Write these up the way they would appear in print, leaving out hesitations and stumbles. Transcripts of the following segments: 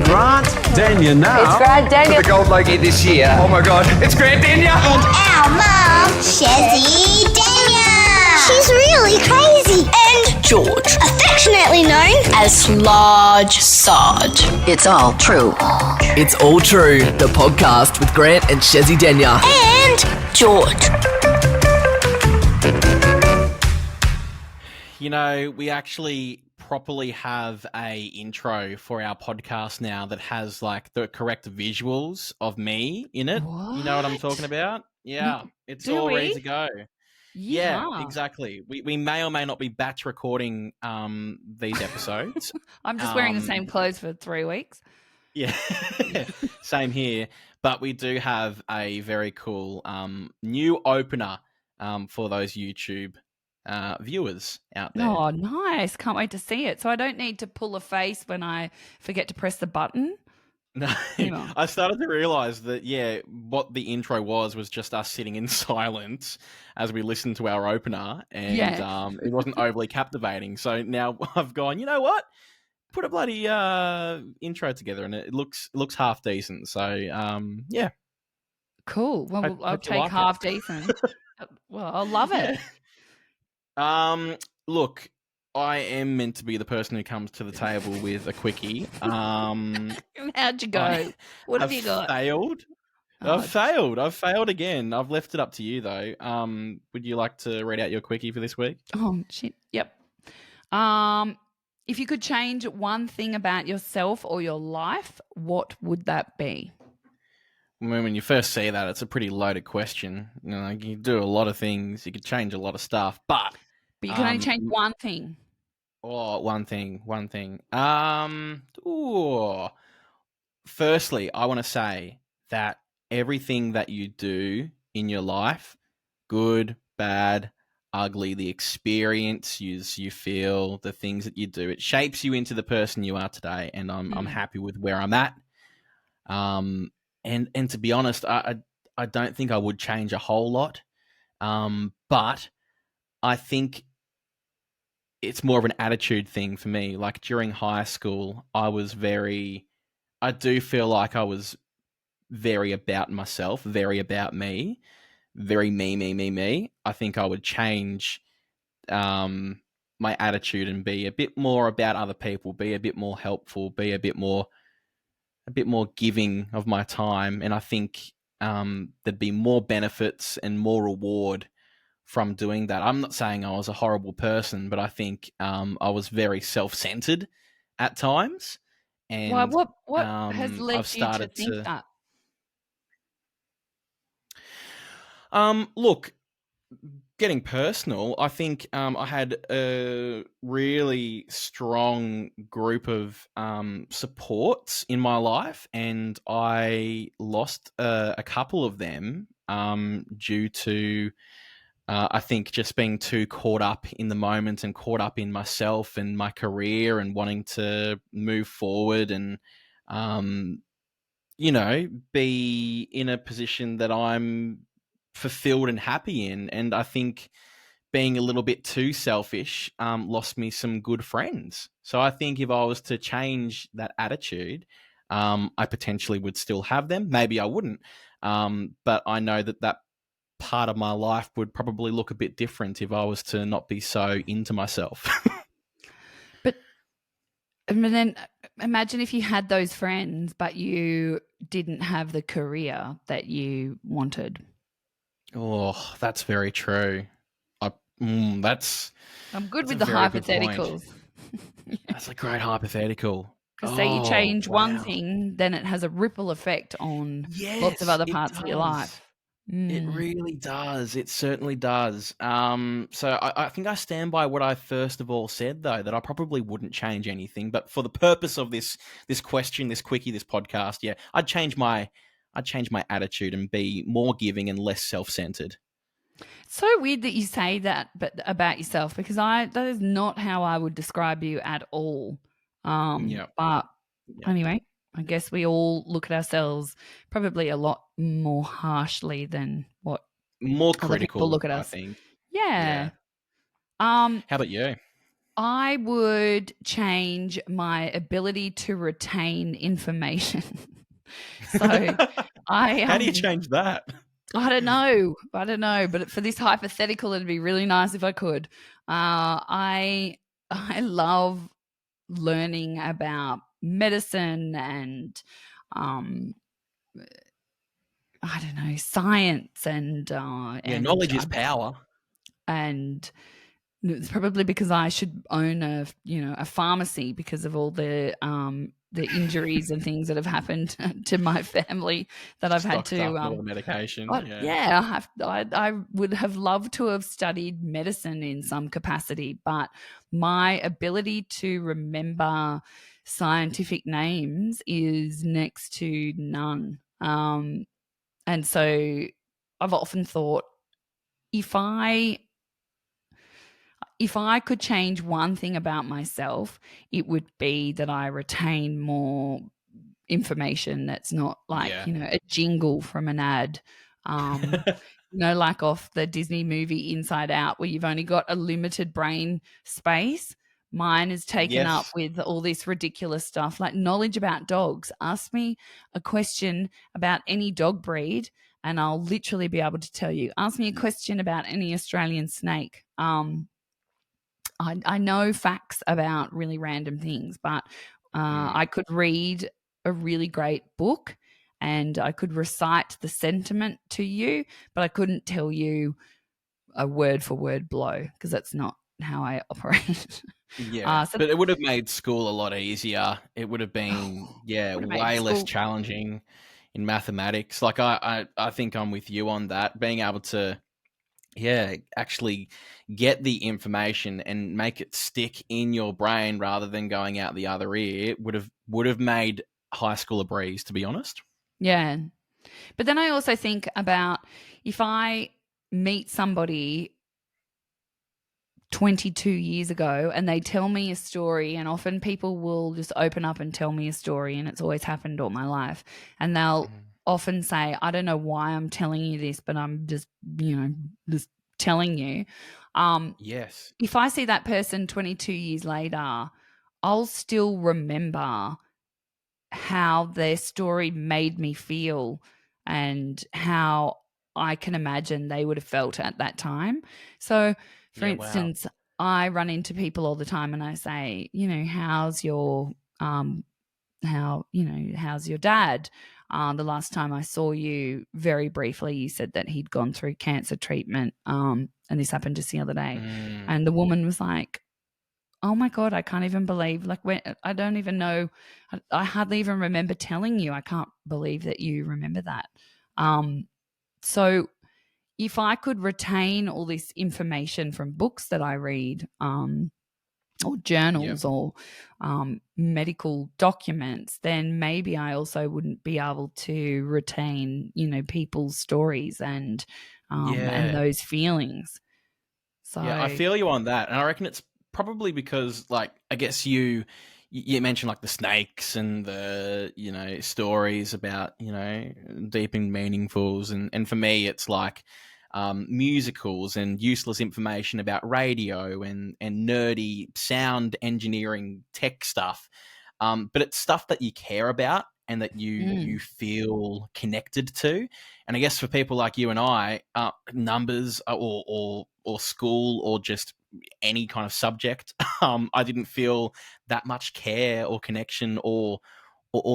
Grant Denyer now. It's Grant Denyer. The gold logie this year. Oh my God, it's Grant Denyer. And our mum, Shazzy Daniel. She's really crazy. And George, affectionately known as Large Sarge. It's all true. It's All True, the podcast with Grant and Shazzy Denya. And George. You know, we actually properly have a intro for our podcast now that has like the correct visuals of me in it. What? You know what I'm talking about? Yeah, it's Do all we? ready to go. Yeah. Yeah, exactly. We may or may not be batch recording these episodes. I'm just wearing the same clothes for 3 weeks. Yeah, same here. But we do have a very cool new opener for those YouTube viewers out there. Oh, nice. Can't wait to see it. So I don't need to pull a face when I forget to press the button. No, I started to realise that, what the intro was just us sitting in silence as we listened to our opener, and it wasn't overly captivating. So now I've gone, you know what? Put a bloody intro together, and it looks half decent. So, yeah. Cool. Well, I'll take like half decent. Well, I'll love it. Look, I am meant to be the person who comes to the table with a quickie. How'd you go? What have you got? Failed. I've failed again. I've left it up to you though. Would you like to read out your quickie for this week? Oh, shit. Yep. If you could change one thing about yourself or your life, what would that be? I mean, when you first see that, it's a pretty loaded question. You know, you can do a lot of things. You could change a lot of stuff, but you can only change one thing. Oh, one thing. Firstly, I want to say that everything that you do in your life, good, bad, ugly, the experience you feel, the things that you do, it shapes you into the person you are today. And I'm happy with where I'm at. And to be honest, I don't think I would change a whole lot. But I think it's more of an attitude thing for me. Like during high school, I do feel like I was very about myself, very about me, very me. I think I would change my attitude and be a bit more about other people, be a bit more helpful, be a bit more giving of my time. And I think there'd be more benefits and more reward from doing that. I'm not saying I was a horrible person, but I think I was very self-centered at times. And what has led you to think that? Look, getting personal, I think I had a really strong group of supports in my life, and I lost a couple of them due to I think just being too caught up in the moment and caught up in myself and my career and wanting to move forward and, be in a position that I'm fulfilled and happy in. And I think being a little bit too selfish lost me some good friends. So I think if I was to change that attitude, I potentially would still have them. Maybe I wouldn't. But I know that part of my life would probably look a bit different if I was to not be so into myself. But then imagine if you had those friends, but you didn't have the career that you wanted. Oh, that's very true. I'm good with the hypotheticals. That's a great hypothetical. Because say you change one thing, then it has a ripple effect on lots of other parts of your life. It really does. It certainly does. So I think I stand by what I first of all said, though, that I probably wouldn't change anything. But for the purpose of this question, this quickie, this podcast, I'd change my attitude and be more giving and less self-centered. It's so weird that you say that, but about yourself, because that is not how I would describe you at all. But anyway. I guess we all look at ourselves probably a lot more harshly than what more critical people look at us. I think. Yeah. How about you? I would change my ability to retain information. So I How do you change that? I don't know, but for this hypothetical, it'd be really nice if I could. I love learning about medicine and I don't know, science and knowledge is power. And it's probably because I should own a pharmacy because of all the injuries and things that have happened to my family that I've had to all the medication. I would have loved to have studied medicine in some capacity, but my ability to remember scientific names is next to none. And so I've often thought if I could change one thing about myself, it would be that I retain more information that's not like, a jingle from an ad. Like off the Disney movie Inside Out, where you've only got a limited brain space. Mine is taken up with all this ridiculous stuff, like knowledge about dogs. Ask me a question about any dog breed and I'll literally be able to tell you. Ask me a question about any Australian snake. I know facts about really random things, but I could read a really great book and I could recite the sentiment to you, but I couldn't tell you a word for word blow because that's not how I operate. But it would have made school a lot easier. It would have been, way less challenging in mathematics. Like I think I'm with you on that. Being able to, actually get the information and make it stick in your brain rather than going out the other ear would have made high school a breeze, to be honest. Yeah. But then I also think about if I meet somebody 22 years ago and they tell me a story, and often people will just open up and tell me a story, and it's always happened all my life, and they'll often say, I don't know why I'm telling you this, but I'm just telling you. Yes. If I see that person 22 years later, I'll still remember how their story made me feel and how I can imagine they would have felt at that time. So, for instance, I run into people all the time and I say, how's your dad? The last time I saw you, very briefly, you said that he'd gone through cancer treatment, and this happened just the other day. And the woman was like, oh my God, I can't even believe, I don't even know, I hardly even remember telling you. I can't believe that you remember that. So if I could retain all this information from books that I read, or journals or medical documents, then maybe I also wouldn't be able to retain, people's stories and those feelings. So I feel you on that. And I reckon it's probably because, I guess you mentioned the snakes and the, stories about, deep and meaningfuls. And for me, it's musicals and useless information about radio and nerdy sound engineering tech stuff. But it's stuff that you care about and that you feel connected to. And I guess for people like you and I, numbers or school or just any kind of subject, I didn't feel that much care or connection or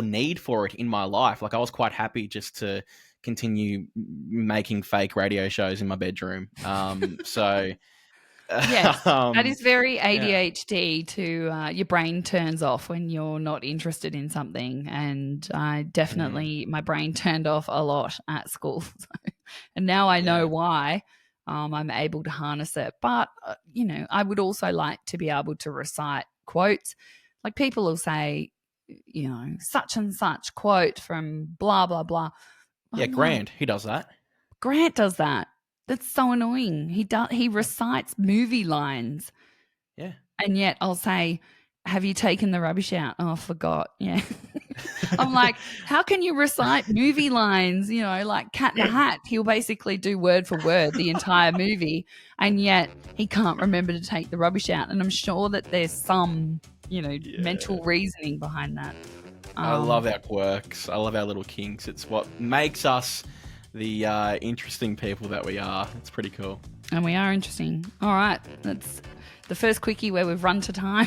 need for it in my life. I was quite happy just to continue making fake radio shows in my bedroom. Yes, that is very ADHD to your brain turns off when you're not interested in something. And I definitely, my brain turned off a lot at school. And now I know why. I'm able to harness it. But, I would also like to be able to recite quotes. Like people will say, such and such quote from blah, blah, blah. Yeah, Grant, he does that. Grant does that. That's so annoying. He recites movie lines. Yeah. And yet I'll say, have you taken the rubbish out? Oh, I forgot. Yeah. I'm like, how can you recite movie lines, like Cat in the Hat? He'll basically do word for word the entire movie, and yet he can't remember to take the rubbish out. And I'm sure that there's some, mental reasoning behind that. I love our quirks. I love our little kinks. It's what makes us the interesting people that we are. It's pretty cool. And we are interesting. All right. That's the first quickie where we've run to time.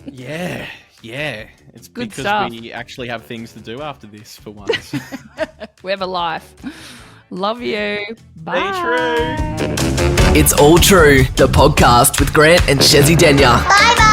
Yeah. It's good because stuff. We actually have things to do after this for once. We have a life. Love you. Bye. Be true. It's All True, the podcast with Grant and Shezzy Denya. Bye bye.